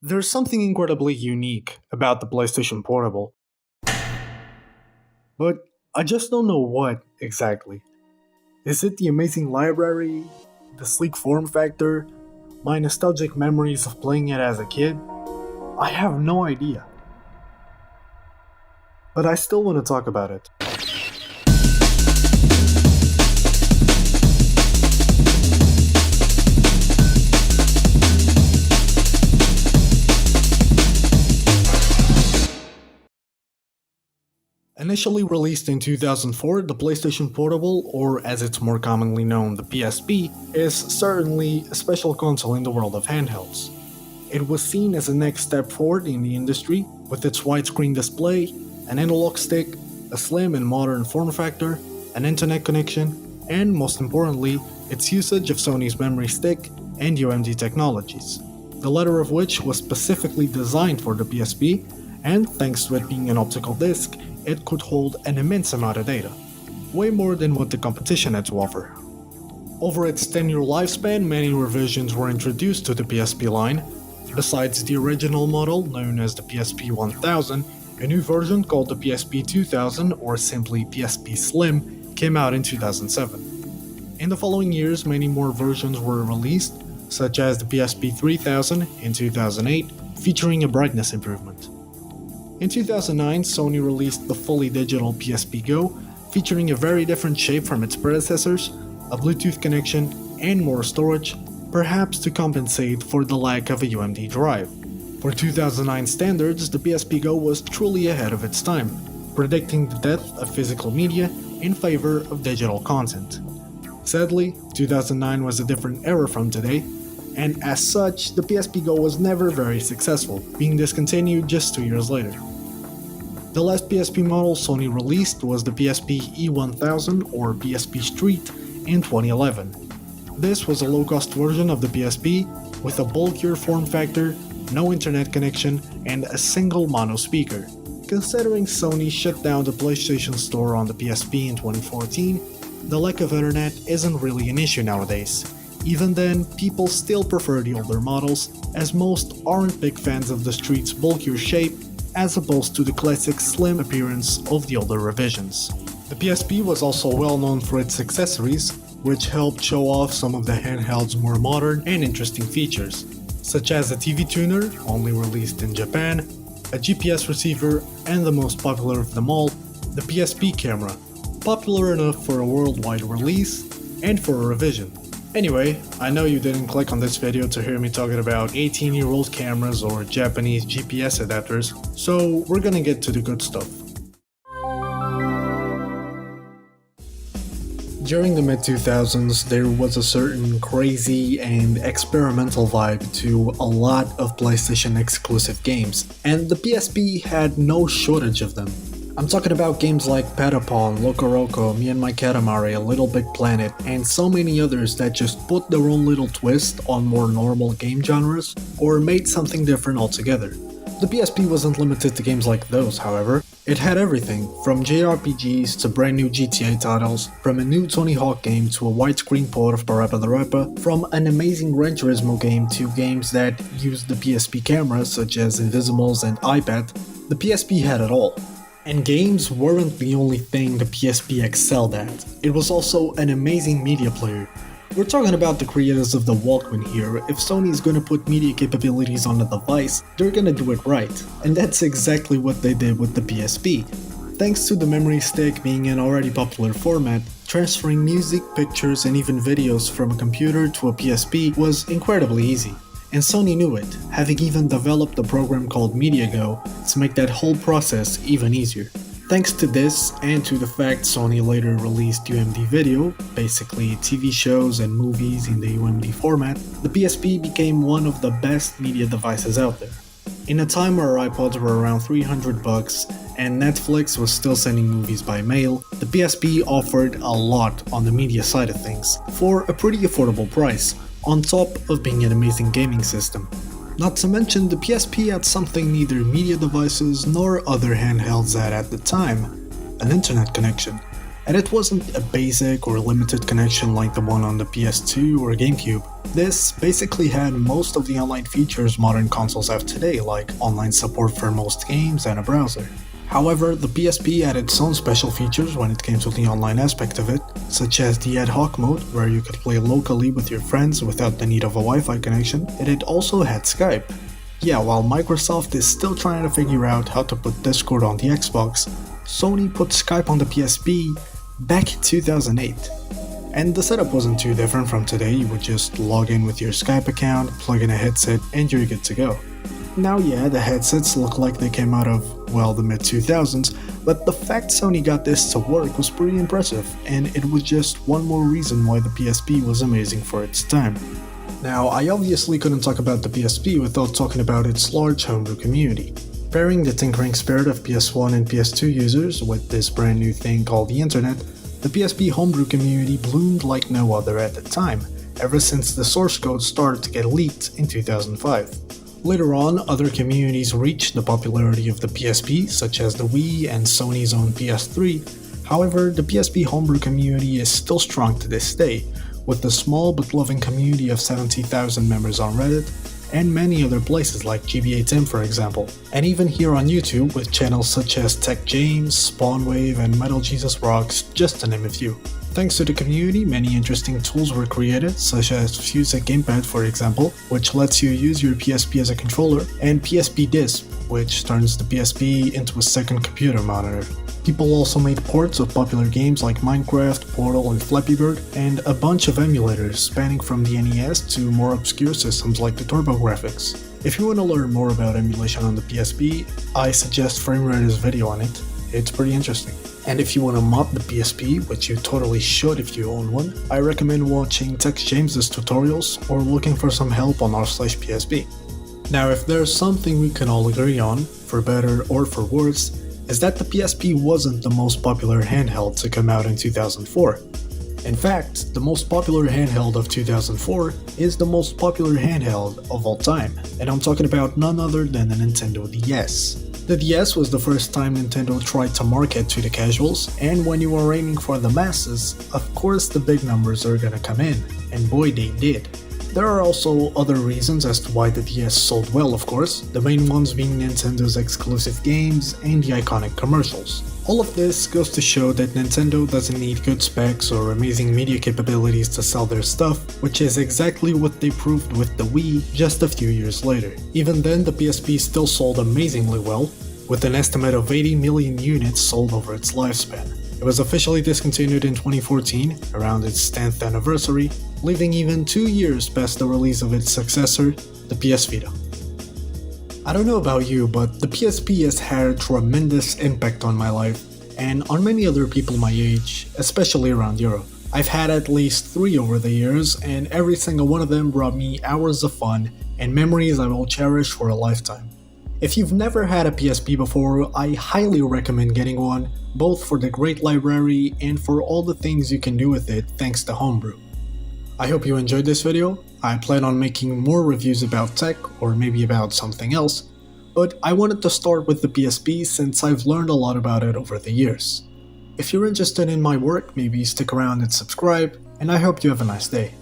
There's something incredibly unique about the PlayStation Portable, but I just don't know what exactly. Is it the amazing library, the sleek form factor, my nostalgic memories of playing it as a kid? I have no idea. But I still want to talk about it. Initially released in 2004, the PlayStation Portable, or as it's more commonly known, the PSP, is certainly a special console in the world of handhelds. It was seen as a next step forward in the industry, with its widescreen display, an analog stick, a slim and modern form factor, an internet connection, and most importantly, its usage of Sony's memory stick and UMD technologies, the latter of which was specifically designed for the PSP, and thanks to it being an optical disc, it could hold an immense amount of data, way more than what the competition had to offer. Over its 10-year lifespan, many revisions were introduced to the PSP line. Besides the original model, known as the PSP 1000, a new version called the PSP 2000, or simply PSP Slim, came out in 2007. In the following years, many more versions were released, such as the PSP 3000 in 2008, featuring a brightness improvement. In 2009, Sony released the fully digital PSP Go, featuring a very different shape from its predecessors, a Bluetooth connection, and more storage, perhaps to compensate for the lack of a UMD drive. For 2009 standards, the PSP Go was truly ahead of its time, predicting the death of physical media in favor of digital content. Sadly, 2009 was a different era from today, and as such, the PSP Go was never very successful, being discontinued just 2 years later. The last PSP model Sony released was the PSP E1000 or PSP Street in 2011. This was a low-cost version of the PSP with a bulkier form factor, no internet connection, and a single mono speaker. Considering Sony shut down the PlayStation Store on the PSP in 2014, the lack of internet isn't really an issue nowadays. Even then, people still prefer the older models, as most aren't big fans of the Street's bulkier shape, as opposed to the classic slim appearance of the older revisions. The PSP was also well known for its accessories, which helped show off some of the handheld's more modern and interesting features, such as a TV tuner, only released in Japan, a GPS receiver, and the most popular of them all, the PSP camera, popular enough for a worldwide release and for a revision. Anyway, I know you didn't click on this video to hear me talking about 18-year-old cameras or Japanese GPS adapters, so we're gonna get to the good stuff. During the mid-2000s, there was a certain crazy and experimental vibe to a lot of PlayStation exclusive games, and the PSP had no shortage of them. I'm talking about games like Patapon, Loco Roco, Me and My Katamari, Little Big Planet, and so many others that just put their own little twist on more normal game genres, or made something different altogether. The PSP wasn't limited to games like those, however. It had everything, from JRPGs to brand new GTA titles, from a new Tony Hawk game to a widescreen port of Parappa the Rapper, from an amazing Gran Turismo game to games that used the PSP camera such as Invisimals and iPad. The PSP had it all. And games weren't the only thing the PSP excelled at, it was also an amazing media player. We're talking about the creators of the Walkman here. If Sony's gonna put media capabilities on the device, they're gonna do it right, and that's exactly what they did with the PSP. Thanks to the memory stick being an already popular format, transferring music, pictures, and even videos from a computer to a PSP was incredibly easy. And Sony knew it, having even developed a program called MediaGo to make that whole process even easier. Thanks to this, and to the fact Sony later released UMD video, basically TV shows and movies in the UMD format, the PSP became one of the best media devices out there. In a time where iPods were around $300 and Netflix was still sending movies by mail, the PSP offered a lot on the media side of things, for a pretty affordable price, on top of being an amazing gaming system. Not to mention, the PSP had something neither media devices nor other handhelds had at the time, an internet connection. And it wasn't a basic or limited connection like the one on the PS2 or GameCube. This basically had most of the online features modern consoles have today, like online support for most games and a browser. However, the PSP had its own special features when it came to the online aspect of it, such as the ad hoc mode, where you could play locally with your friends without the need of a Wi-Fi connection, and it also had Skype. Yeah, while Microsoft is still trying to figure out how to put Discord on the Xbox, Sony put Skype on the PSP back in 2008. And the setup wasn't too different from today. You would just log in with your Skype account, plug in a headset, and you're good to go. Now yeah, the headsets look like they came out of, well, the mid-2000s, but the fact Sony got this to work was pretty impressive, and it was just one more reason why the PSP was amazing for its time. Now, I obviously couldn't talk about the PSP without talking about its large homebrew community. Pairing the tinkering spirit of PS1 and PS2 users with this brand new thing called the internet, the PSP homebrew community bloomed like no other at the time, ever since the source code started to get leaked in 2005. Later on, other communities reached the popularity of the PSP, such as the Wii and Sony's own PS3. However, the PSP homebrew community is still strong to this day, with the small but loving community of 70,000 members on Reddit, and many other places like GBATim for example, and even here on YouTube with channels such as Tech James, Spawnwave, and Metal Jesus Rocks, just to name a few. Thanks to the community, many interesting tools were created, such as Fuse Gamepad for example, which lets you use your PSP as a controller, and PSP Disc, which turns the PSP into a second computer monitor. People also made ports of popular games like Minecraft, Portal, and Flappy Bird, and a bunch of emulators spanning from the NES to more obscure systems like the TurboGrafx. If you want to learn more about emulation on the PSP, I suggest FrameRider's video on it. It's pretty interesting. And if you want to mod the PSP, which you totally should if you own one, I recommend watching Tex James's tutorials or looking for some help on r/PSP. Now, if there's something we can all agree on, for better or for worse, is that the PSP wasn't the most popular handheld to come out in 2004. In fact, the most popular handheld of 2004 is the most popular handheld of all time, and I'm talking about none other than the Nintendo DS. The DS was the first time Nintendo tried to market to the casuals, and when you are aiming for the masses, of course the big numbers are gonna come in, and boy they did. There are also other reasons as to why the DS sold well, of course, the main ones being Nintendo's exclusive games and the iconic commercials. All of this goes to show that Nintendo doesn't need good specs or amazing media capabilities to sell their stuff, which is exactly what they proved with the Wii just a few years later. Even then, the PSP still sold amazingly well, with an estimate of 80 million units sold over its lifespan. It was officially discontinued in 2014, around its 10th anniversary, leaving even 2 years past the release of its successor, the PS Vita. I don't know about you, but the PSP has had a tremendous impact on my life, and on many other people my age, especially around Europe. I've had at least 3 over the years, and every single one of them brought me hours of fun and memories I will cherish for a lifetime. If you've never had a PSP before, I highly recommend getting one, both for the great library and for all the things you can do with it thanks to Homebrew. I hope you enjoyed this video. I plan on making more reviews about tech, or maybe about something else, but I wanted to start with the PSP since I've learned a lot about it over the years. If you're interested in my work, maybe stick around and subscribe, and I hope you have a nice day.